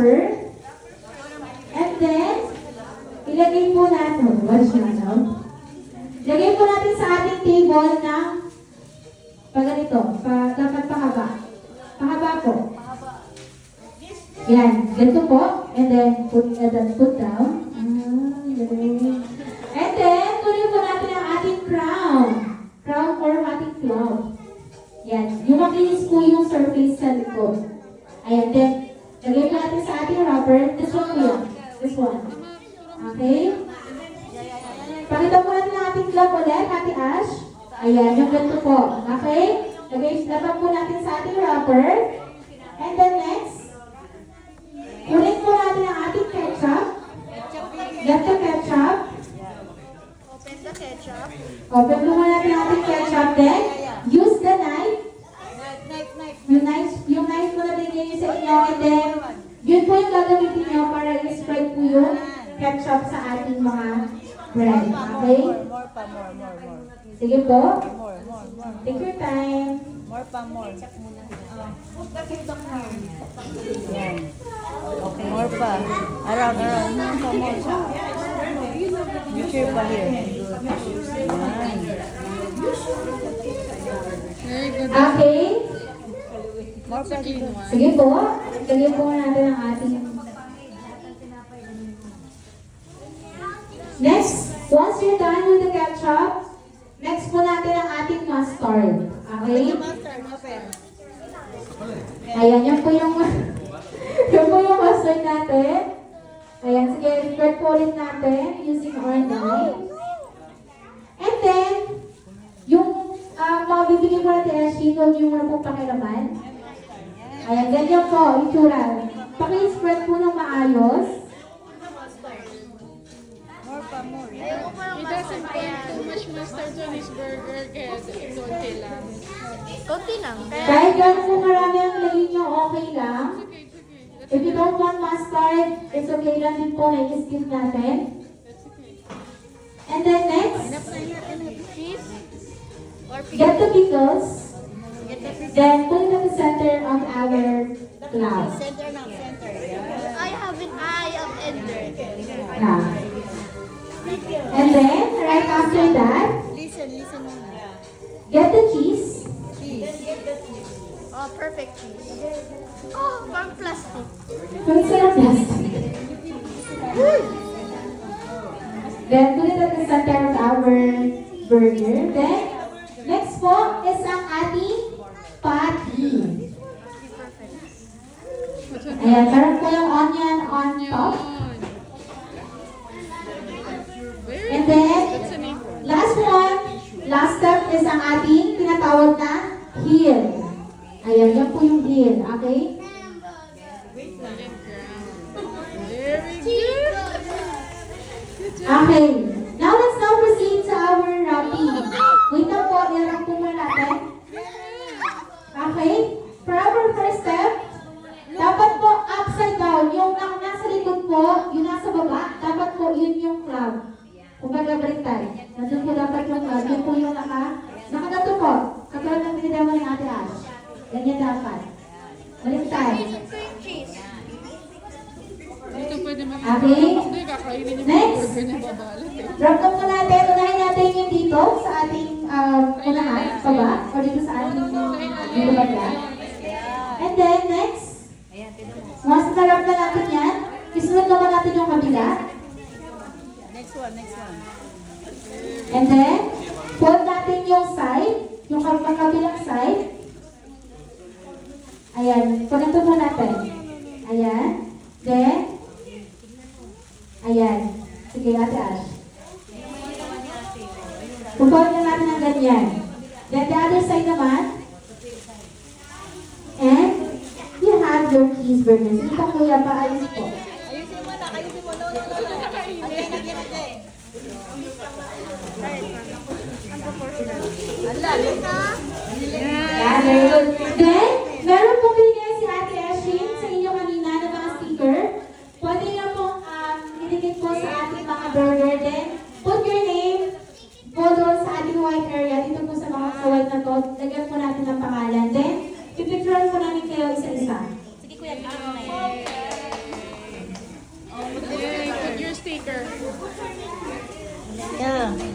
wrapper. And then, ilagay po natin, ilagay po natin sa ating table ng ganito, dapat pahaba. Pahaba po. Yan, ganito po. And then, put down. And then, tuloy po natin ang ating crown. Crown or ating cloth. Yan. Yung makinis po yung surface sa likod. Ayan. Then, lagay po natin sa ating rubber. This one po yun. This one. Okay? Pakita po natin ang ating cloth ulit, Ate Ash. Ayan. Yung ganito po. Okay? Lagay po natin sa ating rubber. And then next, kunin po natin ang ating ketchup. Get the ketchup. Open the ketchup. Open po natin ang ating ketchup. Then, use the knife. Yung knife po na binigay niyo sa inyo. And then, yun po yung gagamitin niyo para i-spread po yung ketchup sa ating mga bread. Okay? More. Sige po. More. Take your time. More. Yan. Okay. More pa. Around. More. Future pa here. Okay. More pa dito. Sige po. Sige po natin ang ating... Next, once you're done with the ketchup, next po natin ang ating mustard. Okay? Ayan, yan po yung... yan po yung mustard natin. Ayan, sige, spread po ulit natin using our knife. And then, yung mabibigyan ko natin ang sheet, huwag yung muna pong pakilaman. Ayan, ganyan po, itsura. Paki-spread po ng maayos. He doesn't put too much mustard on his burger, kaya konti lang. Konti lang. Kahit gano'n po marami ang lagay nyo, okay lang. If you don't want mustard, it's okay lang din po na i-skip natin. And then next, Cheese. get the pickles. Then put it at the center of our cloud. Center. I have an eye of ender. Yeah. And then, right after that, Listen muna. get the cheese. Oh, perfect cheese. Oh, from plastic. Put it in a plastic. Then put it at the center of our burger. Then, next po is ang ating patty. Ayan, meron po yung onion on top. And then, last step is ang ating tinatawag na heel. Ayan, yan po yung heel. Okay? Very good. Okay. Now, let's now proceed to our wrapping. Wait lang po, i-wrap po muna natin. Okay? For our first step, dapat po upside down. Yung nasa likod po, yung nasa baba, dapat po yun yung cloud. Kumbaga baliktad. Nandun po dapat yung cloud. Yun po yung nakagato po. Katulad ng dinidemo ni Ate Ash. Ganyan dapat. Baliktad. Dito pwede Okay. Hindi, kakainin yung Next. burger na babalat eh. Wrap up po natin. Unahin natin yung dito sa ating unahan, baba, o dito sa ating dito banda. And then, next, once na-wrap na natin yan, isunod naman natin yung kabila. Next one. And then, fold natin yung side, yung kabilang side. Ayan, ganito po natin. Ayan. Then, ayan. Sige, Ate Ash. Pupold na natin ng ganyan. Then, the other side naman. And, you have your cheeseburger. Sige po, kuya, paayos po. Ayusin mo. Yeah, very good. Then, meron pong binigay si Ate Ashin sa inyo kanina na mga sticker. Pwede nyo pong idikit po sa ating mga burger. Then, put your name po doon sa ating white area. Dito po sa mga white na to. Lagyan po natin ng pangalan. Then, pipicturean po namin kayo isa-isa. Sige kuya, dito na yan. sticker. Yeah.